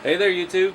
Hey there, YouTube.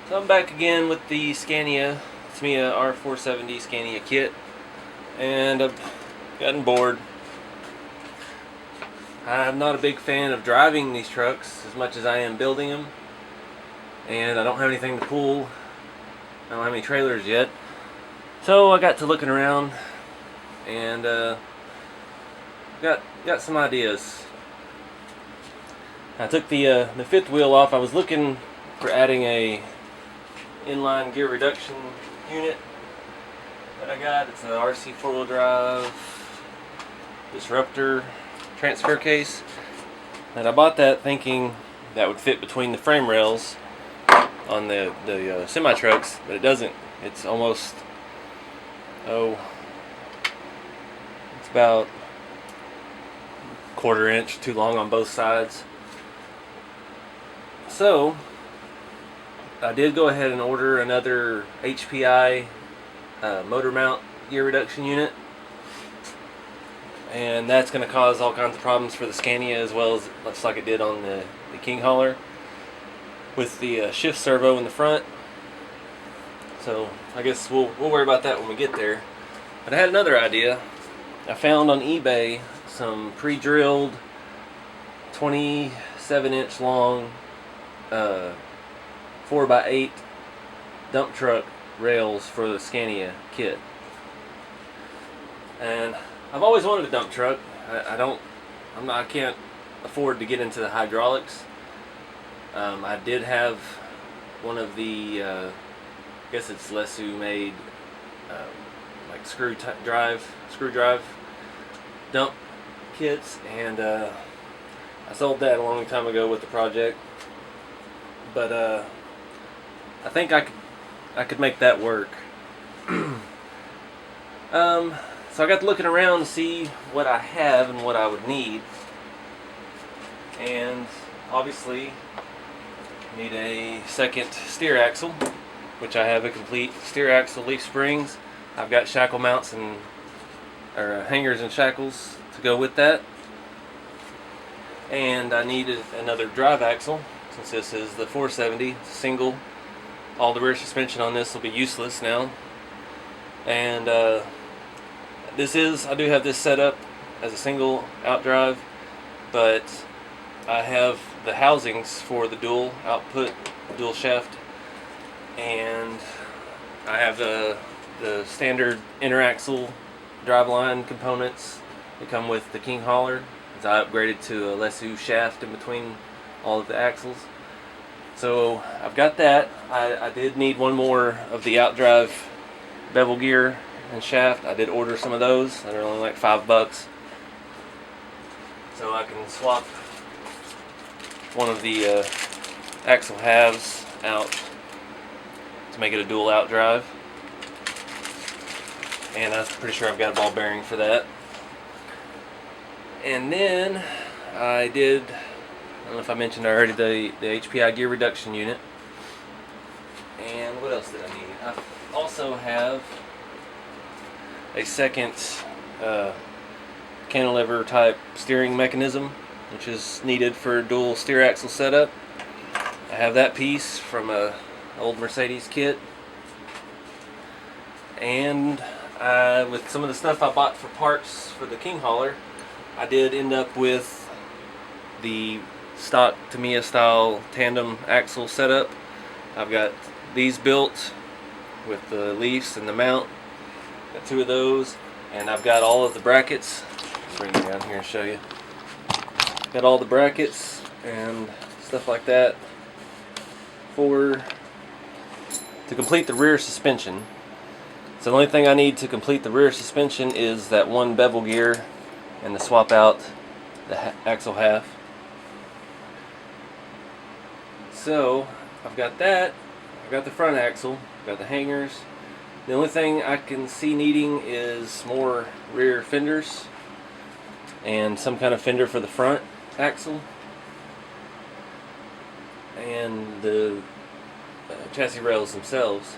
So I'm back again with the Scania, Tamiya R470 Scania kit, and I've gotten bored. I'm not a big fan of driving these trucks as much as I am building them, and I don't have anything to pull. I don't have any trailers yet. So I got to looking around and got some ideas. I took the fifth wheel off. I was looking for adding a inline gear reduction unit that I got. It's an RC four-wheel drive disruptor transfer case, and I bought that thinking that would fit between the frame rails on the semi trucks, but it doesn't. It's almost it's about a quarter inch too long on both sides. So I did go ahead and order another HPI motor mount gear reduction unit, and that's going to cause all kinds of problems for the Scania, as well as looks like it did on the King hauler with the shift servo in the front. So I guess we'll worry about that when we get there. But I had another idea. I found on eBay some pre-drilled 27-inch long 4x8 dump truck rails for the Scania kit. And I've always wanted a dump truck. I can't afford to get into the hydraulics. I did have one of the I guess it's Lesu made like screw drive dump kits, and I sold that a long time ago with the project. But I think I could make that work. So I got to looking around to see what I have and what I would need, and obviously need a second steer axle, which I have a complete steer axle, leaf springs. I've got shackle mounts and hangers and shackles to go with that, and I needed another drive axle. Since this is the 470, it's a single, all the rear suspension on this will be useless now. And I do have this set up as a single outdrive, but I have the housings for the dual output, dual shaft, and I have the standard interaxle driveline components that come with the King hauler, as I upgraded to a Lesu shaft in between all of the axles. So I've got that. I did need one more of the outdrive bevel gear and shaft. I did order some of those. They're only like $5, so I can swap one of the axle halves out to make it a dual outdrive, and I'm pretty sure I've got a ball bearing for that. And then I don't know if I mentioned already the HPI gear reduction unit. And what else did I need? I also have a second cantilever type steering mechanism, which is needed for dual steer axle setup. I have that piece from a old Mercedes kit. And with some of the stuff I bought for parts for the King hauler, I did end up with the stock Tamiya style tandem axle setup. I've got these built with the leafs and the mount. Got two of those, and I've got all of the brackets. I'll bring it down here and show you. Got all the brackets and stuff like that to complete the rear suspension. So the only thing I need to complete the rear suspension is that one bevel gear and to swap out the axle half. So I've got that. I've got the front axle. I've got the hangers. The only thing I can see needing is more rear fenders and some kind of fender for the front axle, and the chassis rails themselves,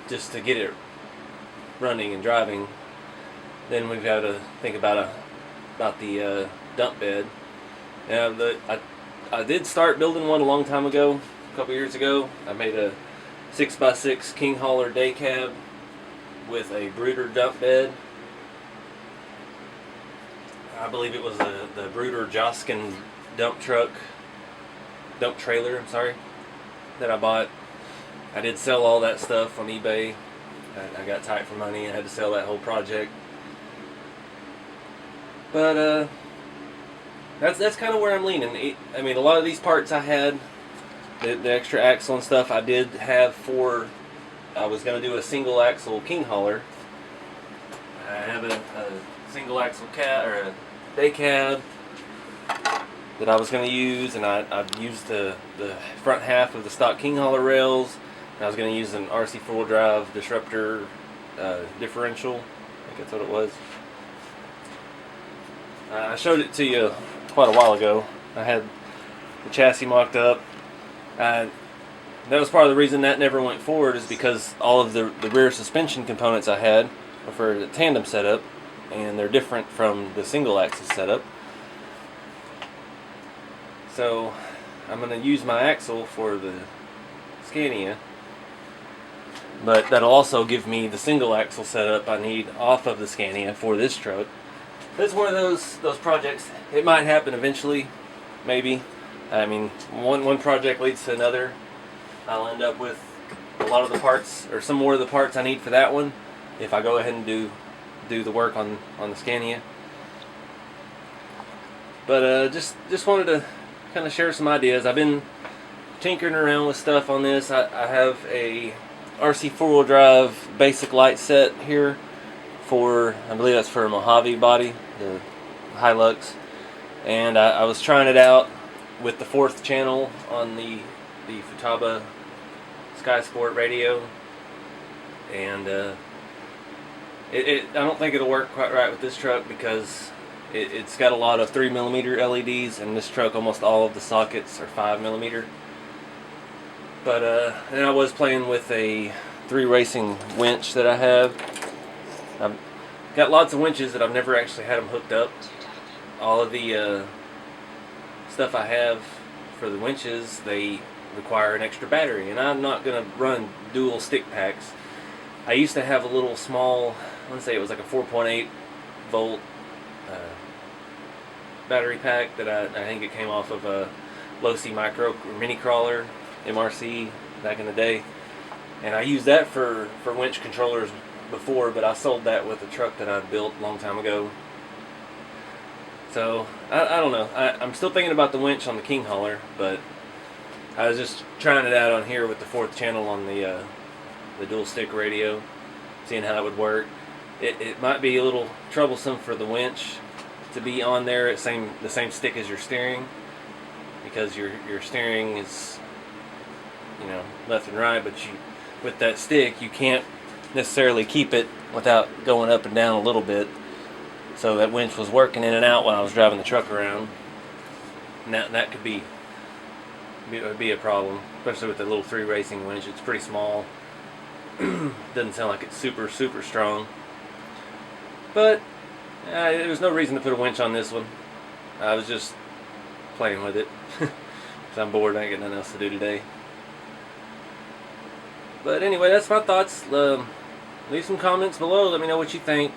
just to get it running and driving. Then we've got to think about the dump bed. Now, I did start building one a long time ago, a couple years ago. I made a 6x6 king hauler day cab with a brooder dump bed. I believe it was the Brooder Joskin dump trailer, I'm sorry, that I bought. I did sell all that stuff on eBay. I got tight for money and had to sell that whole project. But that's kind of where I'm leaning. I mean, a lot of these parts I had, the extra axle and stuff, I did have for, I was going to do a single axle king hauler. I have a single axle cab, or a day cab that I was going to use, and I've used the front half of the stock king hauler rails, and I was going to use an RC 4-wheel drive disruptor differential. I think that's what it was. I showed it to you quite a while ago. I had the chassis mocked up. That was part of the reason that never went forward, is because all of the rear suspension components I had are for the tandem setup, and they're different from the single axis setup. So I'm going to use my axle for the Scania, but that'll also give me the single axle setup I need off of the Scania for this truck. It's one of those projects. It might happen eventually, maybe. I mean, one project leads to another. I'll end up with a lot of the parts, or some more of the parts I need for that one, if I go ahead and do the work on the Scania. But just wanted to kind of share some ideas. I've been tinkering around with stuff on this. I have a RC 4-wheel drive basic light set here for, I believe that's for a Mojave body, the Hilux, and I was trying it out with the 4th channel on the Futaba Sky Sport radio, and I don't think it'll work quite right with this truck, because it's got a lot of 3mm LEDs, and this truck almost all of the sockets are 5mm. But and I was playing with a 3 racing winch that I have. I've got lots of winches that I've never actually had them hooked up. All of the stuff I have for the winches, they require an extra battery, and I'm not going to run dual stick packs. I used to have a little small, I want to say it was like a 4.8 volt battery pack that I think it came off of a low-C micro mini crawler MRC back in the day, and I used that for winch controllers before, but I sold that with a truck that I built a long time ago. So I don't know. I'm still thinking about the winch on the king hauler, but I was just trying it out on here with the 4th channel on the dual stick radio, seeing how it would work. It might be a little troublesome for the winch to be on there at the same stick as your steering, because your steering is, you know, left and right, but with that stick you can't necessarily keep it without going up and down a little bit. So that winch was working in and out while I was driving the truck around, and that could be a problem, especially with the little 3 racing winch. It's pretty small. Doesn't sound like it's super strong, but there was no reason to put a winch on this one. I was just playing with it because I'm bored. I ain't got nothing else to do today. But anyway, that's my thoughts. Leave some comments below. Let me know what you think.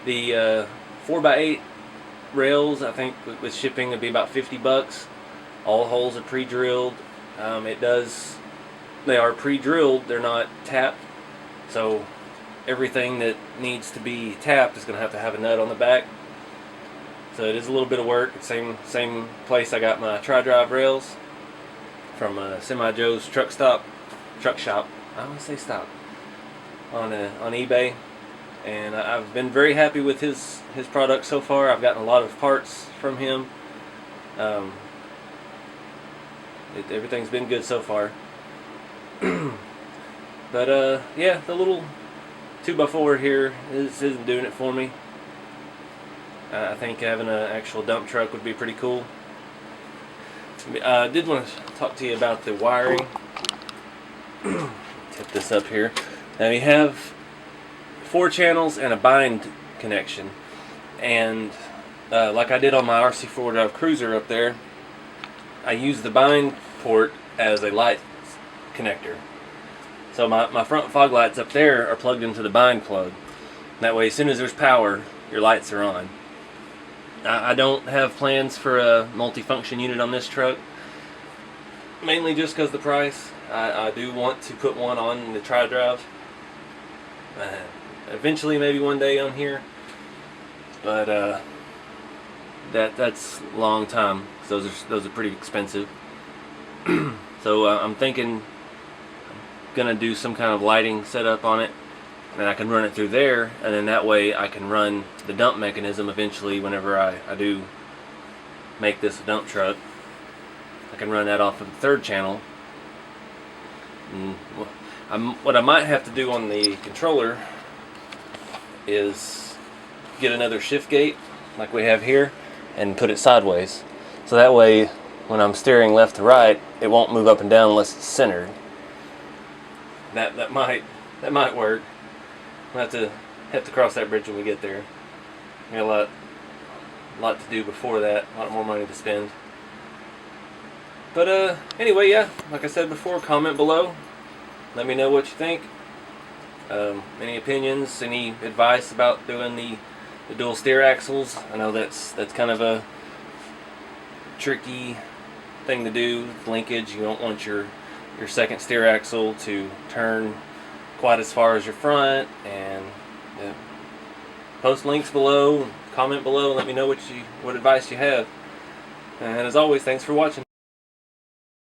The 4x8 rails, I think with shipping it'd be about $50. All holes are pre-drilled. They are pre-drilled. They're not tapped. So everything that needs to be tapped is going to have a nut on the back. So it is a little bit of work. Same place I got my tri-drive rails from Semi Joe's truck shop. I want to say stop on eBay, and I've been very happy with his product so far. I've gotten a lot of parts from him. Everything's been good so far. But yeah, the little 2x4 here isn't doing it for me. I think having an actual dump truck would be pretty cool. I did want to talk to you about the wiring. Tip this up here. Now you have 4 channels and a bind connection, and like I did on my RC 4-wheel drive cruiser up there, I use the bind port as a light connector. So my front fog lights up there are plugged into the bind plug. That way, as soon as there's power, your lights are on. I don't have plans for a multifunction unit on this truck, mainly just because of the price. I do want to put one on the tri-drive. Eventually, maybe one day on here, but that's a long time, because those are pretty expensive. So I'm thinking I'm gonna do some kind of lighting setup on it, and I can run it through there, and then that way I can run the dump mechanism eventually whenever I do make this a dump truck. I can run that off of the third channel. What I might have to do on the controller is get another shift gate like we have here and put it sideways, so that way when I'm steering left to right, it won't move up and down unless it's centered. That might work. We'll have to cross that bridge when we get there. We got a lot to do before that, a lot more money to spend. But anyway, yeah, like I said before, comment below. Let me know what you think. Any opinions, any advice about doing the dual steer axles? I know that's kind of a tricky thing to do. Linkage, you don't want your second steer axle to turn quite as far as your front. And post links below, comment below, and let me know what advice you have. And as always, thanks for watching.